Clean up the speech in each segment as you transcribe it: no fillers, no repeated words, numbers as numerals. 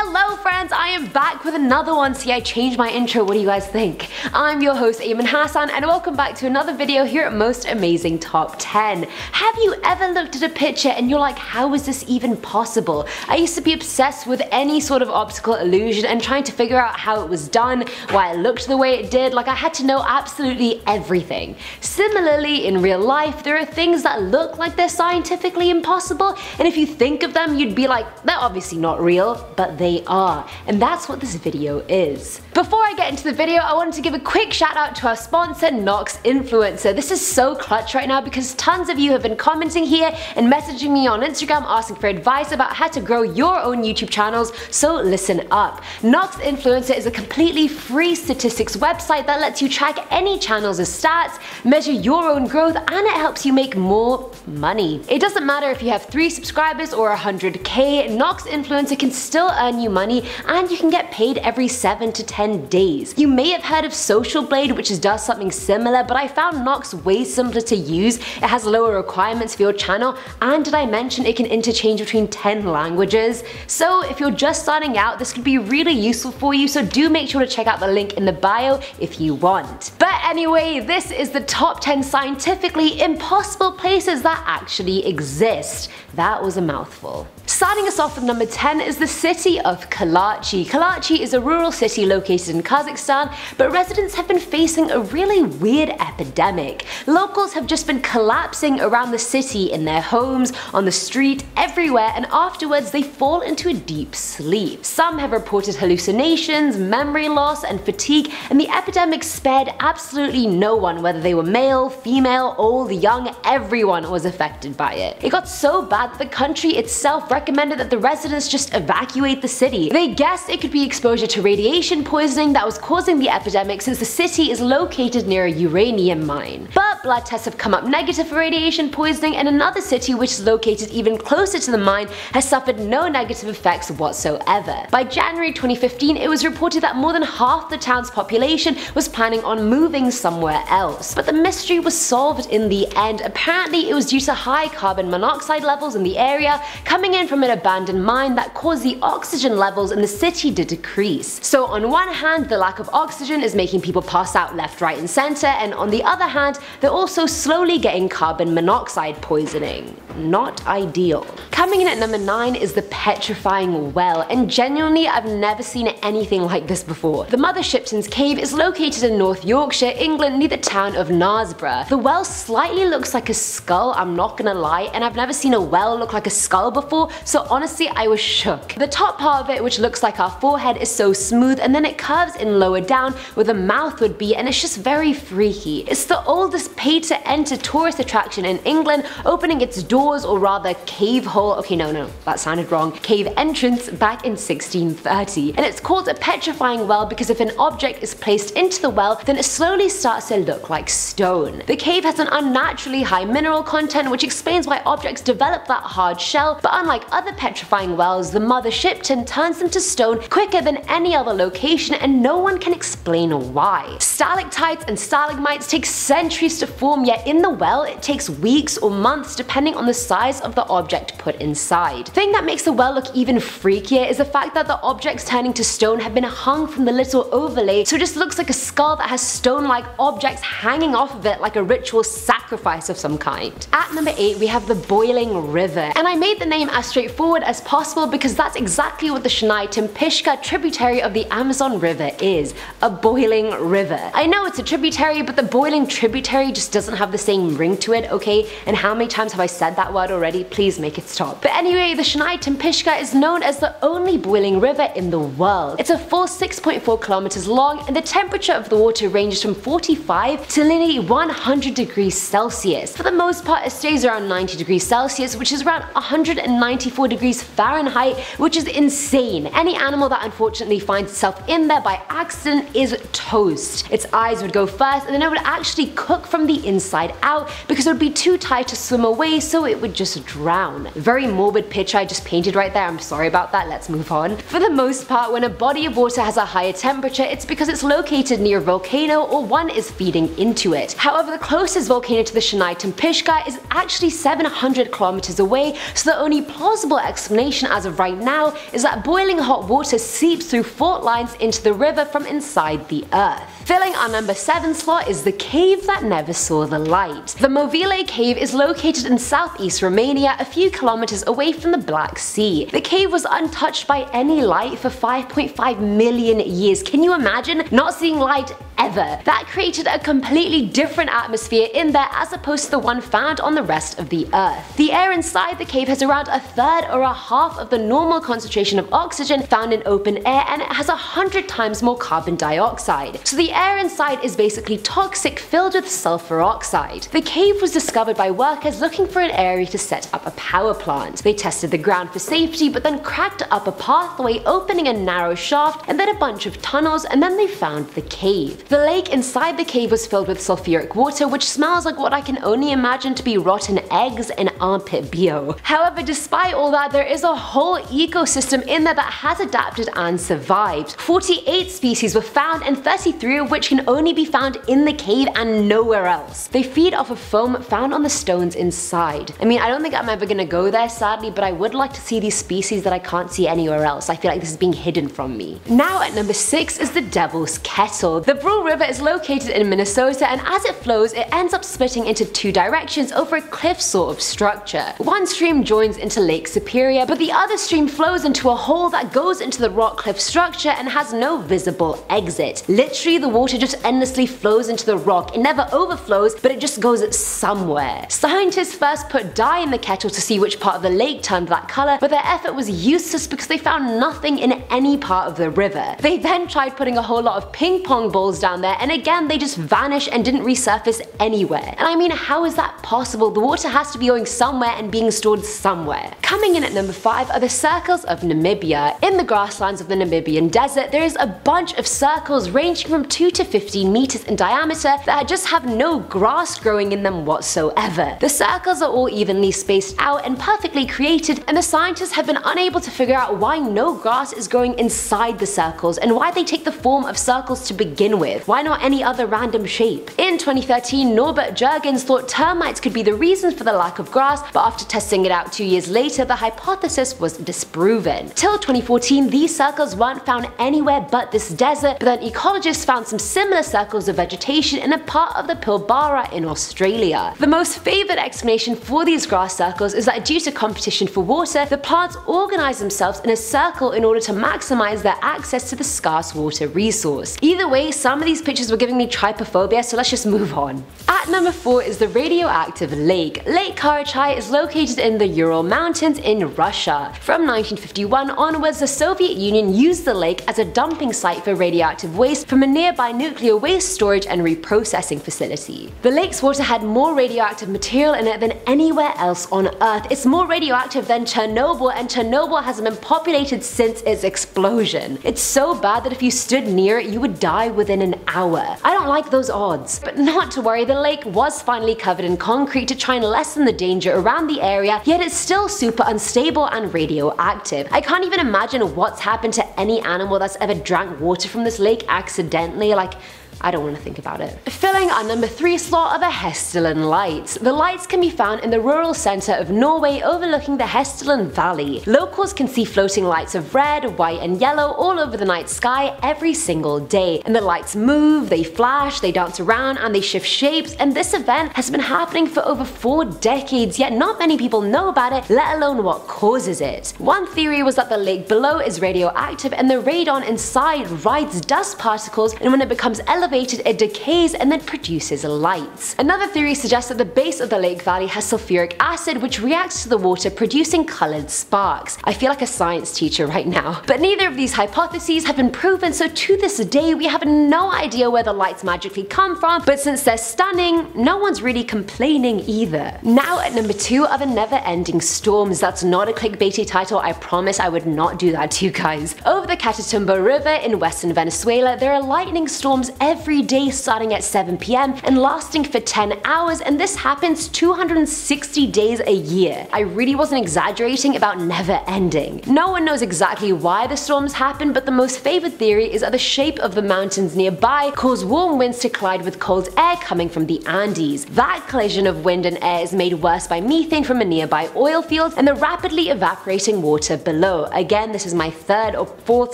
Hello friends, I am back with another one. See, I changed my intro, what do you guys think? I'm your host Ayman Hassan and welcome back to another video here at Most Amazing Top 10. Have you ever looked at a picture and you're like, how is this even possible? I used to be obsessed with any sort of optical illusion and trying to figure out how it was done, why it looked the way it did, like I had to know absolutely everything. Similarly, in real life, there are things that look like they're scientifically impossible, and if you think of them, you'd be like, they're obviously not real, but they are. And that's what this video is. Before I get into the video, I wanted to give a quick shout out to our sponsor, Nox Influencer. This is so clutch right now because tons of you have been commenting here and messaging me on Instagram asking for advice about how to grow your own YouTube channels, so listen up. Nox Influencer is a completely free statistics website that lets you track any channel's stats, measure your own growth, and it helps you make more money. It doesn't matter if you have 3 subscribers or 100k, Nox Influencer can still earn you money and you can get paid every 7 to 10 days. You may have heard of Social Blade, which does something similar, but I found Nox way simpler to use. It has lower requirements for your channel, and did I mention it can interchange between 10 languages? So if you're just starting out, this could be really useful for you, so do make sure to check out the link in the bio if you want. But anyway, this is the top 10 scientifically impossible places that actually exist. That was a mouthful. Starting us off with number 10 is the city of Kalachi. Kalachi is a rural city located in Kazakhstan, but residents have been facing a really weird epidemic. Locals have just been collapsing around the city in their homes, on the street, everywhere, and afterwards they fall into a deep sleep. Some have reported hallucinations, memory loss, and fatigue, and the epidemic spared absolutely no one, whether they were male, female, old, young, everyone was affected by it. It got so bad that the country itself recommended that the residents just evacuate the city. They guessed it could be exposure to radiation poisoning that was causing the epidemic, since the city is located near a uranium mine. But blood tests have come up negative for radiation poisoning, and another city which is located even closer to the mine has suffered no negative effects whatsoever. By January 2015, it was reported that more than half the town's population was planning on moving somewhere else. But the mystery was solved in the end. Apparently it was due to high carbon monoxide levels in the area coming in from an abandoned mine that caused the oxygen levels in the city to decrease. So on one hand, the lack of oxygen is making people pass out left, right, and center, and on the other hand, they're also slowly getting carbon monoxide poisoning. Not ideal. Coming in at number 9 is the Petrifying Well, and genuinely I've never seen anything like this before. The Mother Shipton's Cave is located in North Yorkshire, England, near the town of Knaresborough. The well slightly looks like a skull, I'm not gonna lie, and I've never seen a well look like a skull before, so honestly I was shook. The top part of it, which looks like our forehead, is so smooth, and then it curves in lower down where the mouth would be, and it's just very freaky. It's the oldest pay-to-enter tourist attraction in England, opening its doors, or rather cave hole, okay no, that sounded wrong, cave entrance back in 1630. And it's called a petrifying well because if an object is placed into the well, then it slowly starts to look like stone. The cave has an unnaturally high mineral content, which explains why objects develop that hard shell, but unlike other petrifying wells, the Mother Shipton turns them to stone quicker than any other location, and no one can explain why. Stalactites and stalagmites take centuries to form, yet in the well it takes weeks or months depending on the size of the object put inside. The thing that makes the well look even freakier is the fact that the objects turning to stone have been hung from the little overlay, so it just looks like a skull that has stone-like objects hanging off of it like a ritual sacrifice of some kind. At number 8 we have the Boiling River, and I made the name as straightforward as possible because that's exactly what the Sinai-Timpishka tributary of the Amazon River is, a boiling river. I know it's a tributary, but the boiling tributary just doesn't have the same ring to it, okay? And how many times have I said that word already? Please make it stop. But anyway, the Sinai-Timpishka is known as the only boiling river in the world. It's a full 6.4 kilometers long, and the temperature of the water ranges from 45 to nearly 100 degrees Celsius. For the most part, it stays around 90 degrees Celsius, which is around 194 degrees Fahrenheit, which is insane. Any animal that unfortunately finds itself in there by accident is toast. Its eyes would go first, and then it would actually cook from the completely inside out because it would be too tight to swim away, so it would just drown. Very morbid picture I just painted right there, I'm sorry about that, let's move on. For the most part, when a body of water has a higher temperature, it's because it's located near a volcano or one is feeding into it. However, the closest volcano to the Pishka is actually 700 kilometers away, so the only plausible explanation as of right now is that boiling hot water seeps through fault lines into the river from inside the earth. Filling our number 7 slot is the cave that never saw the light. The Movile cave is located in southeast Romania, a few kilometers away from the Black Sea. The cave was untouched by any light for 5.5 million years. Can you imagine not seeing light ever? That created a completely different atmosphere in there as opposed to the one found on the rest of the earth. The air inside the cave has around a third or a half of the normal concentration of oxygen found in open air, and it has 100 times more carbon dioxide. So the air inside is basically toxic, filled with sulfur oxide. The cave was discovered by workers looking for an area to set up a power plant. They tested the ground for safety, but then cracked up a pathway, opening a narrow shaft and then a bunch of tunnels, and then they found the cave. The lake inside the cave was filled with sulfuric water, which smells like what I can only imagine to be rotten eggs and armpit BO. However, despite all that, there is a whole ecosystem in there that has adapted and survived. 48 species were found, and 33 of which can only be found in the cave and nowhere else. They feed off of foam found on the stones inside. I mean, I don't think I'm ever gonna go there sadly, but I would like to see these species that I can't see anywhere else. I feel like this is being hidden from me. Now at number 6 is the Devils Kettle. The Brule River is located in Minnesota, and as it flows, it ends up splitting into two directions over a cliff sort of structure. One stream joins into Lake Superior, but the other stream flows into a hole that goes into the rock cliff structure and has no visible exit. Literally, the water just endlessly flows into the rock. It never overflows, but it just goes somewhere. Scientists first put dye in the kettle to see which part of the lake turned that color, but their effort was useless because they found nothing in any part of the river. They then tried putting a whole lot of ping pong balls down there, and again they just vanished and didn't resurface anywhere. And I mean, how is that possible? The water has to be going somewhere and being stored somewhere. Coming in at number 5 are the circles of Namibia. In the grasslands of the Namibian desert, there is a bunch of circles ranging from 2 to 15 meters in diameter that just have no grass growing in them whatsoever. The circles are all evenly spaced out and perfectly created, and the scientists have been unable to figure out why no grass is growing inside the circles and why they take the form of circles to begin with. Why not any other random shape? In 2013, Norbert Jurgens thought termites could be the reason for the lack of grass, but after testing it out 2 years later, the hypothesis was disproven. Till 2014, these circles weren't found anywhere but this desert, but then ecologists found some similar circles of vegetation in a part of the Pilbara in Australia. The most favoured explanation for these grass circles is that due to competition for water, the plants organise themselves in a circle in order to maximise their access to the scarce water resource. Either way, some of these pictures were giving me trypophobia, so let's just move on. At number 4 is the Radioactive Lake. Lake Kalachi is located in the Ural Mountains in Russia. From 1951 onwards, the Soviet Union used the lake as a dumping site for radioactive waste from a nearby nuclear waste storage and reprocessing facility. The lake's water had more radioactive material in it than anywhere else on Earth. It's more radioactive than Chernobyl, and Chernobyl hasn't been populated since its explosion. It's so bad that if you stood near it, you would die within an hour. I don't like those odds. But not to worry, the lake was finally covered in concrete to try and lessen the danger around the area, yet it's still super unstable and radioactive. I can't even imagine what's happened to any animal that's ever drank water from this lake accidentally. Like, I don't want to think about it. Filling our number 3 slot are the Hessdalen Lights. The lights can be found in the rural centre of Norway overlooking the Hessdalen Valley. Locals can see floating lights of red, white and yellow all over the night sky every single day. And the lights move, they flash, they dance around and they shift shapes, and this event has been happening for over 4 decades, yet not many people know about it, let alone what causes it. One theory was that the lake below is radioactive and the radon inside rides dust particles, and when it becomes elevated it decays and then produces lights. Another theory suggests that the base of the lake valley has sulfuric acid which reacts to the water producing coloured sparks. I feel like a science teacher right now. But neither of these hypotheses have been proven, so to this day we have no idea where the lights magically come from, but since they're stunning, no one's really complaining either. Now at number 2 are the Neverending Storms. That's not a clickbaity title, I promise I would not do that to you guys. Over the Catatumbo River in western Venezuela, there are lightning storms every every day starting at 7 p.m. and lasting for 10 hours, and this happens 260 days a year. I really wasn't exaggerating about never ending. No one knows exactly why the storms happen, but the most favored theory is that the shape of the mountains nearby cause warm winds to collide with cold air coming from the Andes. That collision of wind and air is made worse by methane from a nearby oil field and the rapidly evaporating water below. Again, this is my third or fourth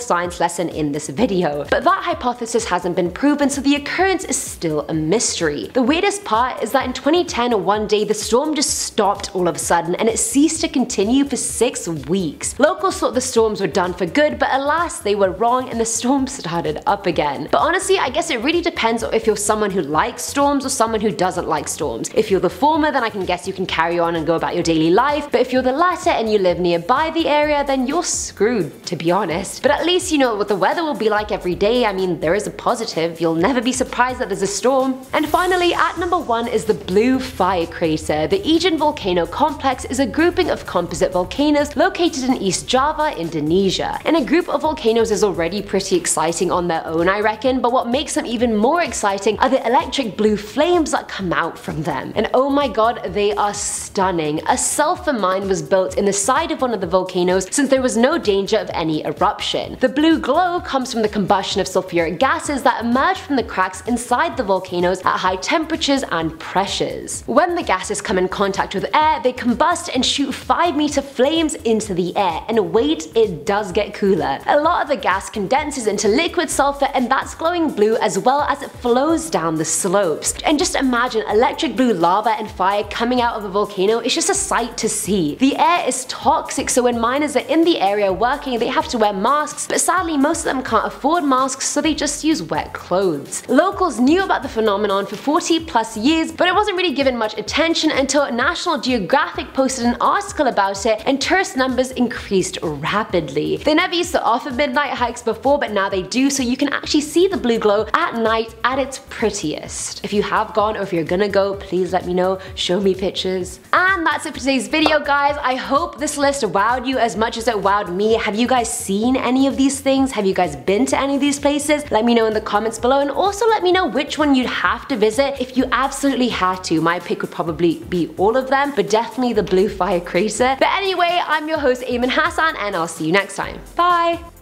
science lesson in this video. But that hypothesis hasn't been proven, so the occurrence is still a mystery. The weirdest part is that in 2010, one day the storm just stopped all of a sudden and it ceased to continue for 6 weeks. Locals thought the storms were done for good, but alas, they were wrong and the storm started up again. But honestly, I guess it really depends if you're someone who likes storms or someone who doesn't like storms. If you're the former, then I can guess you can carry on and go about your daily life, but if you're the latter and you live nearby the area, then you're screwed, to be honest. But at least you know what the weather will be like every day. I mean, there is a positive. You'll never be surprised that there's a storm. And finally, at number 1 is the Blue Fire Crater. The Aegean Volcano Complex is a grouping of composite volcanoes located in East Java, Indonesia. And a group of volcanoes is already pretty exciting on their own, I reckon, but what makes them even more exciting are the electric blue flames that come out from them. And oh my god, they are stunning. A sulfur mine was built in the side of one of the volcanoes since there was no danger of any eruption. The blue glow comes from the combustion of sulfuric gases that emerge from the cracks inside the volcanoes at high temperatures and pressures. When the gases come in contact with air, they combust and shoot 5-meter flames into the air, and wait, it does get cooler. A lot of the gas condenses into liquid sulfur, and that's glowing blue as well as it flows down the slopes. And just imagine electric blue lava and fire coming out of a volcano. It's just a sight to see. The air is toxic, so when miners are in the area working, they have to wear masks, but sadly most of them can't afford masks, so they just use wet clothes. Locals knew about the phenomenon for 40+ years, but it wasn't really given much attention until National Geographic posted an article about it, and tourist numbers increased rapidly. They never used to offer midnight hikes before, but now they do, so you can actually see the blue glow at night at its prettiest. If you have gone or if you're gonna go, please let me know, show me pictures. And that's it for today's video, guys. I hope this list wowed you as much as it wowed me. Have you guys seen any of these things? Have you guys been to any of these places? Let me know in the comments below, and also let me know which one you'd have to visit if you absolutely had to. My pick would probably be all of them, but definitely the Blue Fire Crater. But anyway, I'm your host Eamon Hassan, and I'll see you next time. Bye!